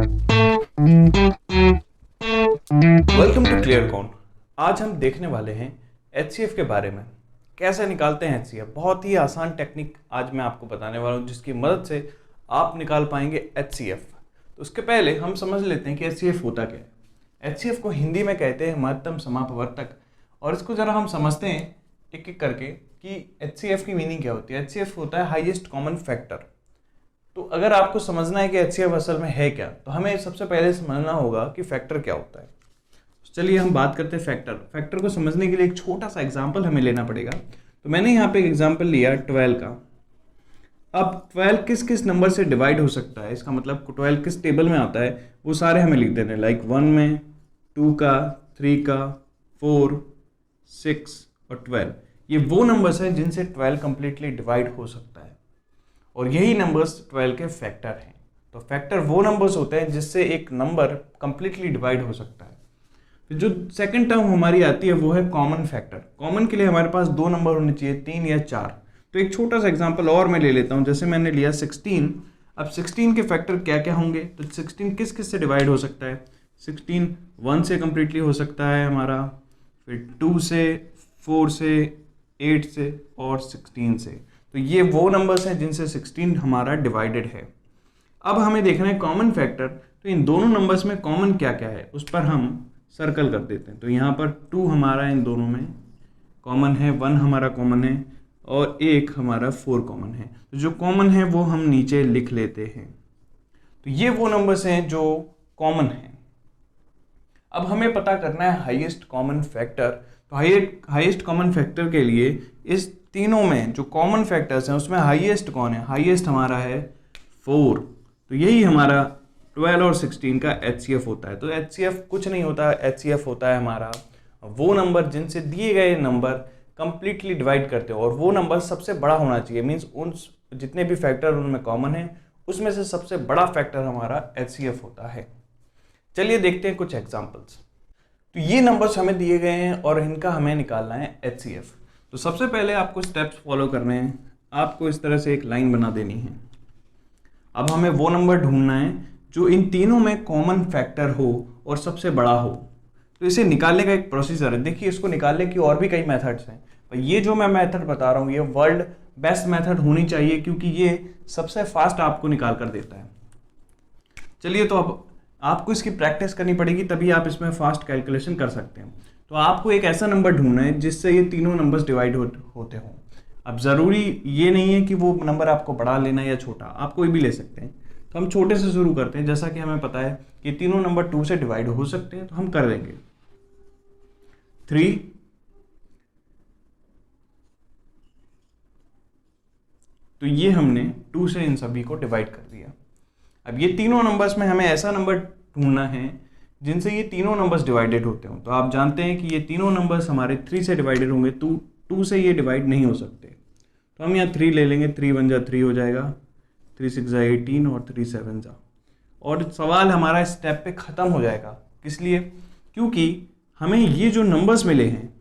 Welcome to clear count. आज हम देखने वाले हैं एचसीएफ के बारे में। कैसे निकालते हैं एचसीएफ। बहुत ही आसान टेक्निक आज मैं आपको बताने वाला हूं, जिसकी मदद से आप निकाल पाएंगे एचसीएफ। तो उसके पहले हम समझ लेते हैं कि एचसीएफ होता क्या है। एचसीएफ को हिंदी में कहते हैं महत्तम समापवर्तक, और इसको जरा हम समझते हैं एक एक करके कि एचसीएफ की मीनिंग क्या होती है। एचसीएफ होता है हाईएस्ट कॉमन फैक्टर। तो अगर आपको समझना है कि एचसीएफ असल में है क्या, तो हमें सबसे पहले समझना होगा कि फैक्टर क्या होता है। चलिए हम बात करते हैं फैक्टर। फैक्टर को समझने के लिए एक छोटा सा एग्जांपल हमें लेना पड़ेगा। तो मैंने यहाँ पे एक एग्जांपल लिया 12 का। अब 12 किस किस नंबर से डिवाइड हो सकता है, इसका मतलब 12 किस टेबल में आता है, वो सारे हमें लिख देने। लाइक 1 में, 2 का, 3 का, 4, 6 और 12। ये वो नंबर्स हैं जिनसे 12 कंप्लीटली डिवाइड हो सकता है, और यही नंबर्स 12 के फैक्टर हैं। तो फैक्टर वो नंबर्स होते हैं जिससे एक नंबर कंप्लीटली डिवाइड हो सकता है। फिर जो सेकंड टर्म हमारी आती है वो है कॉमन फैक्टर। कॉमन के लिए हमारे पास दो नंबर होने चाहिए, 3 या 4। तो एक छोटा सा एग्जांपल और मैं ले लेता हूँ। जैसे मैंने लिया 16। अब 16 के फैक्टर क्या क्या होंगे, तो 16 किस किस से डिवाइड हो सकता है। 16 1 से कंप्लीटली हो सकता है हमारा, फिर 2 से, 4 से, 8 से और 16 से। तो ये वो नंबर्स हैं जिनसे 16 हमारा डिवाइडेड है। अब हमें देखना है कॉमन फैक्टर। तो इन दोनों नंबर्स में कॉमन क्या क्या है उस पर हम सर्कल कर देते हैं। तो यहाँ पर 2 हमारा इन दोनों में कॉमन है, 1 हमारा कॉमन है और 1 हमारा 4 कॉमन है। तो जो कॉमन है वो हम नीचे लिख लेते हैं। तो ये वो नंबर्स हैं जो कॉमन हैं। अब हमें पता करना है हाईएस्ट कॉमन फैक्टर। तो हाईएस्ट कॉमन फैक्टर के लिए इस तीनों में जो कॉमन फैक्टर्स हैं उसमें हाईएस्ट कौन है, हाईएस्ट हमारा है 4। तो यही हमारा 12 और 16 का एचसीएफ होता है। तो एचसीएफ कुछ नहीं होता, एचसीएफ होता है हमारा वो नंबर जिनसे दिए गए नंबर कंप्लीटली डिवाइड करते हो, और वो नंबर सबसे बड़ा होना चाहिए। मीन्स उन जितने भी फैक्टर उनमें कॉमन है उसमें से सबसे बड़ा फैक्टर हमारा एचसीएफ होता है। चलिए देखते हैं कुछ एग्जाम्पल्स। तो ये नंबर्स हमें दिए गए हैं और इनका हमें निकालना है एचसीएफ। तो सबसे पहले आपको स्टेप्स फॉलो करने हैं। आपको इस तरह से एक लाइन बना देनी है। अब हमें वो नंबर ढूंढना है जो इन तीनों में कॉमन फैक्टर हो और सबसे बड़ा हो। तो इसे निकालने का एक प्रोसीजर है। देखिए, इसको निकालने की और भी कई मेथड्स हैं, पर ये जो मैं मेथड बता रहा हूँ ये वर्ल्ड बेस्ट मेथड होनी चाहिए, क्योंकि ये सबसे फास्ट आपको निकाल कर देता है। चलिए, तो अब आपको इसकी प्रैक्टिस करनी पड़ेगी, तभी आप इसमें फास्ट कैलकुलेशन कर सकते हैं। तो आपको एक ऐसा नंबर ढूंढना है जिससे ये तीनों नंबर्स डिवाइड होते हों। अब ज़रूरी ये नहीं है कि वो नंबर आपको बड़ा लेना या छोटा, आप कोई भी ले सकते हैं। तो हम छोटे से शुरू करते हैं। जैसा कि हमें पता है कि तीनों नंबर 2 से डिवाइड हो सकते हैं, तो हम कर लेंगे 3, तो ये हमने 2 से इन सभी को डिवाइड कर दिया। अब ये तीनों नंबर्स में हमें ऐसा नंबर ढूंढना है जिनसे ये तीनों नंबर्स डिवाइडेड होते हो। तो आप जानते हैं कि ये तीनों नंबर्स हमारे 3 से डिवाइडेड होंगे, 2 से ये डिवाइड नहीं हो सकते। तो हम यहाँ 3 ले लेंगे, 3 1 जा 3 हो जाएगा, 3 6 जा 18 और 3 7 जा, और सवाल हमारा इस स्टेप पे ख़त्म हो जाएगा। किस लिए? क्योंकि हमें ये जो नंबर्स मिले हैं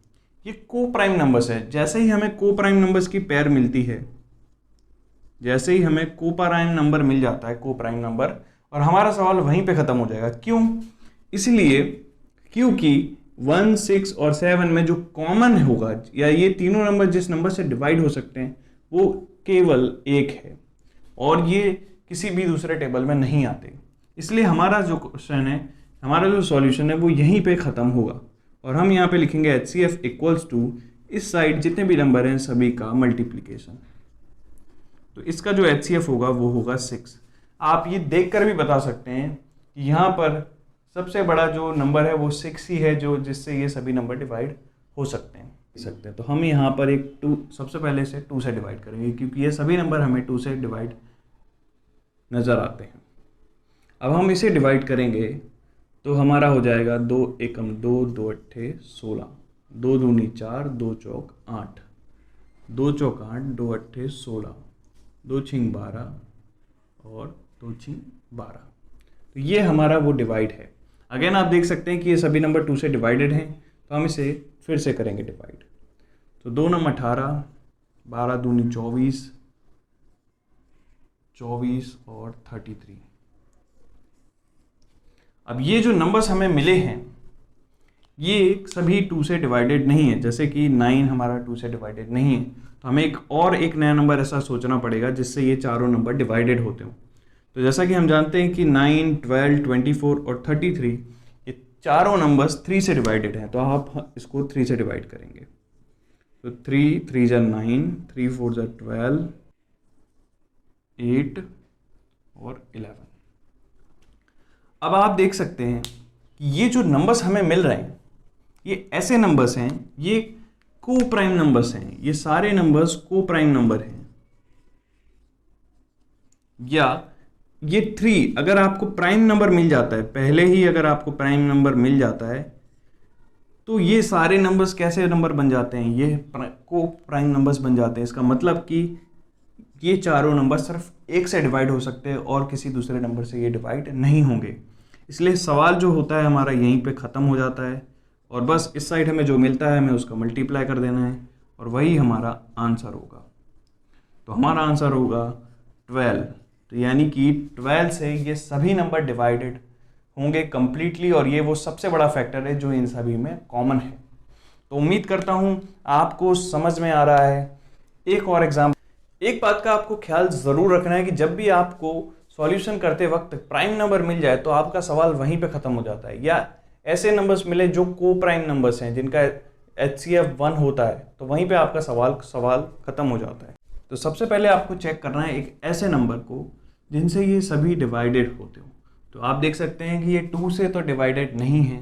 ये को प्राइम नंबर्स है। जैसे ही हमें को प्राइम नंबर्स की पेयर मिलती है, जैसे ही हमें को प्राइम नंबर मिल जाता है, को प्राइम नंबर, और हमारा सवाल वहीं पे ख़त्म हो जाएगा। क्यों? इसलिए क्योंकि 1 6 और 7 में जो कॉमन होगा, या ये तीनों नंबर जिस नंबर से डिवाइड हो सकते हैं, वो केवल 1 है, और ये किसी भी दूसरे टेबल में नहीं आते। इसलिए हमारा जो क्वेश्चन है, हमारा जो सॉल्यूशन है, वो यहीं पे ख़त्म होगा, और हम यहाँ पे लिखेंगे HCF इक्वल्स टू इस साइड जितने भी नंबर हैं सभी का मल्टीप्लिकेशन। तो इसका जो HCF होगा वो होगा 6। आप ये देखकर भी बता सकते हैं कि यहाँ पर सबसे बड़ा जो नंबर है वो 6 ही है, जो जिससे ये सभी नंबर डिवाइड हो सकते हैं। तो हम यहाँ पर एक 2 सबसे पहले से 2 से डिवाइड करेंगे, क्योंकि ये सभी नंबर हमें 2 से डिवाइड नज़र आते हैं। अब हम इसे डिवाइड करेंगे तो हमारा हो जाएगा 2 एकम 2, 2 अट्ठे 16, 2 दूनी 4, 2 चौक 8, 2 चौक 8, 2 अट्ठे 16, 2 छिंग 12 और 2 छिंग 12। तो ये हमारा वो डिवाइड है। अगेन आप देख सकते हैं कि ये सभी नंबर 2 से डिवाइडेड हैं, तो हम इसे फिर से करेंगे डिवाइड। तो 2 नम 18, 12 दूनी 24, 24 और 33। अब ये जो नंबर्स हमें मिले हैं ये सभी 2 से डिवाइडेड नहीं है, जैसे कि 9 हमारा 2 से डिवाइडेड नहीं है, तो हमें एक नया नंबर ऐसा सोचना पड़ेगा जिससे ये चारों नंबर डिवाइडेड होते हों। तो जैसा कि हम जानते हैं कि 9, 12, 24 और 33 ये चारों नंबर्स 3 से डिवाइडेड हैं, तो आप इसको 3 से डिवाइड करेंगे। तो 3 3 जा 9, 3 4 जा 12, 8 और 11। अब आप देख सकते हैं कि ये जो नंबर्स हमें मिल रहे हैं ये ऐसे नंबर्स हैं, ये को प्राइम नंबर्स हैं, ये सारे नंबर्स को प्राइम नंबर हैं। या ये 3 अगर आपको प्राइम नंबर मिल जाता है, पहले ही अगर आपको प्राइम नंबर मिल जाता है तो ये सारे नंबर्स कैसे नंबर बन जाते हैं, ये को प्राइम नंबर्स बन जाते हैं। इसका मतलब कि ये चारों नंबर सिर्फ एक से डिवाइड हो सकते हैं और किसी दूसरे नंबर से ये डिवाइड नहीं होंगे। इसलिए सवाल जो होता है हमारा यहीं पे ख़त्म हो जाता है और बस इस साइड हमें जो मिलता है हमें उसका मल्टीप्लाई कर देना है और वही हमारा आंसर होगा। तो हमारा आंसर होगा 12। तो यानी कि 12 से ये सभी नंबर डिवाइडेड होंगे कंप्लीटली और ये वो सबसे बड़ा फैक्टर है जो इन सभी में कॉमन है। तो उम्मीद करता हूँ आपको समझ में आ रहा है। एक और एग्जाम्पल, एक बात का आपको ख्याल ज़रूर रखना है कि जब भी आपको सॉल्यूशन करते वक्त प्राइम नंबर मिल जाए तो आपका सवाल वहीं पे ख़त्म हो जाता है, या ऐसे नंबर्स मिले जो को प्राइम नंबर्स हैं जिनका HCF 1 होता है तो वहीं पे आपका सवाल ख़त्म हो जाता है। तो सबसे पहले आपको चेक करना है एक ऐसे नंबर को जिनसे ये सभी डिवाइडेड होते हो। तो आप देख सकते हैं कि ये 2 से तो डिवाइडेड नहीं है,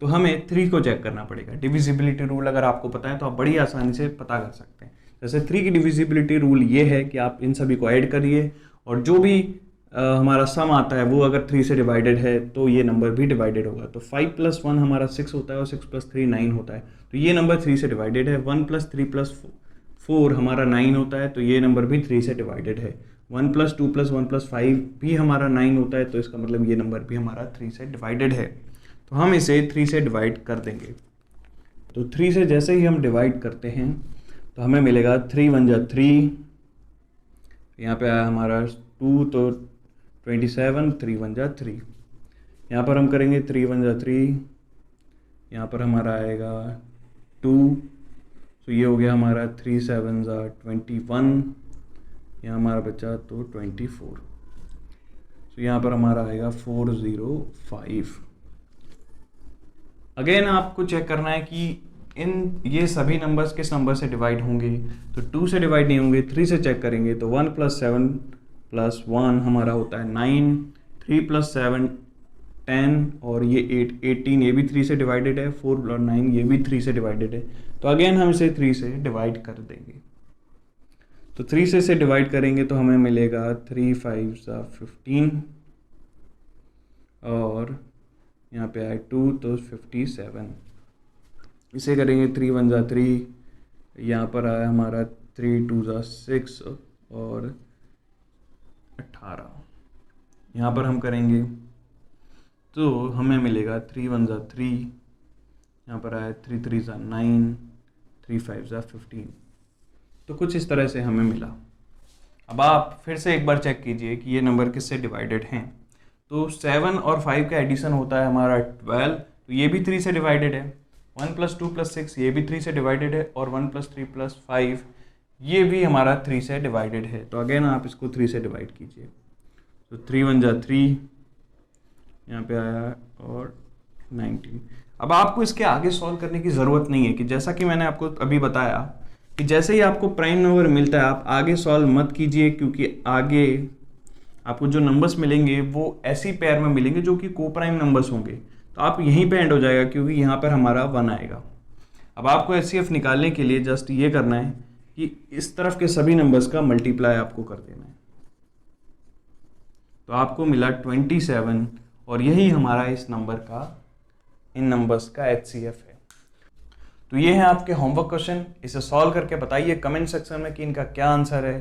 तो हमें 3 को चेक करना पड़ेगा। डिविजिबिलिटी रूल अगर आपको पता है तो आप बड़ी आसानी से पता कर सकते हैं। जैसे 3 की डिविजिबिलिटी रूल ये है कि आप इन सभी को ऐड करिए और जो भी हमारा सम आता है वो अगर 3 से डिवाइडेड है तो ये नंबर भी डिवाइडेड होगा। तो 5 + 1 हमारा 6 होता है और 6 + 3 9 होता है, तो ये नंबर 3 से डिवाइडेड है। 1 + 3 + 4 हमारा 9 होता है, तो ये नंबर भी 3 से डिवाइडेड है। 1 + 2 + 1 + 5 भी हमारा 9 होता है, तो इसका मतलब ये नंबर भी हमारा 3 से डिवाइडेड है। तो हम इसे 3 से डिवाइड कर देंगे। तो 3 से जैसे ही हम डिवाइड करते हैं तो हमें मिलेगा 3 1 जा 3, यहाँ पे आया हमारा 2 तो 27, 3 1 जा 3, यहाँ पर हम करेंगे 3 1 जा 3, यहाँ पर हमारा आएगा 2, तो ये हो गया हमारा 3 7 जा 21, यहाँ हमारा बचा तो 24, तो यहाँ पर हमारा आएगा 405। अगेन आपको चेक करना है कि ये सभी नंबर्स किस नंबर से डिवाइड होंगे। तो 2 से डिवाइड नहीं होंगे, 3 से चेक करेंगे तो 1 + 7 + 1 हमारा होता है 9, 3 + 7 10 और ये 8 18, ये भी 3 से डिवाइडेड है। 4 और 9 ये भी 3 से डिवाइडेड है, तो अगेन हम इसे 3 से डिवाइड कर देंगे। तो 3 से डिवाइड करेंगे तो हमें मिलेगा 3 5 जा 15 और यहाँ पे आए 2 तो 57। इसे करेंगे 3 1 जा 3, यहाँ पर आया हमारा 3 2 जा 6 और 18। यहाँ पर हम करेंगे तो हमें मिलेगा 3 1 जा 3, यहाँ पर आया 3 3 जा 9, 3 5 जा 15। तो कुछ इस तरह से हमें मिला। अब आप फिर से एक बार चेक कीजिए कि ये नंबर किससे डिवाइडेड हैं। तो 7 और 5 का एडिशन होता है हमारा 12, तो ये भी 3 से डिवाइडेड है। 1 + 2 + 6 ये भी 3 से डिवाइडेड है और 1 + 3 + 5 ये भी हमारा 3 से डिवाइडेड है। तो अगेन आप इसको 3 से डिवाइड कीजिए। तो 3 1 जा 3, यहाँ पे आया और 19। अब आपको इसके आगे सॉल्व करने की ज़रूरत नहीं है कि जैसा कि मैंने आपको अभी बताया कि जैसे ही आपको प्राइम नंबर मिलता है आप आगे सॉल्व मत कीजिए, क्योंकि आगे आपको जो नंबर्स मिलेंगे वो ऐसी पेयर में मिलेंगे जो कि को प्राइम नंबर्स होंगे। तो आप यहीं पे एंड हो जाएगा क्योंकि यहाँ पर हमारा 1 आएगा। अब आपको HCF निकालने के लिए जस्ट ये करना है कि इस तरफ के सभी नंबर्स का मल्टीप्लाई आपको कर देना है। तो आपको मिला 27 और यही हमारा इस नंबर का, इन नंबर्स का HCF है। तो ये है आपके होमवर्क क्वेश्चन। इसे सॉल्व करके बताइए कमेंट सेक्शन में कि इनका क्या आंसर है।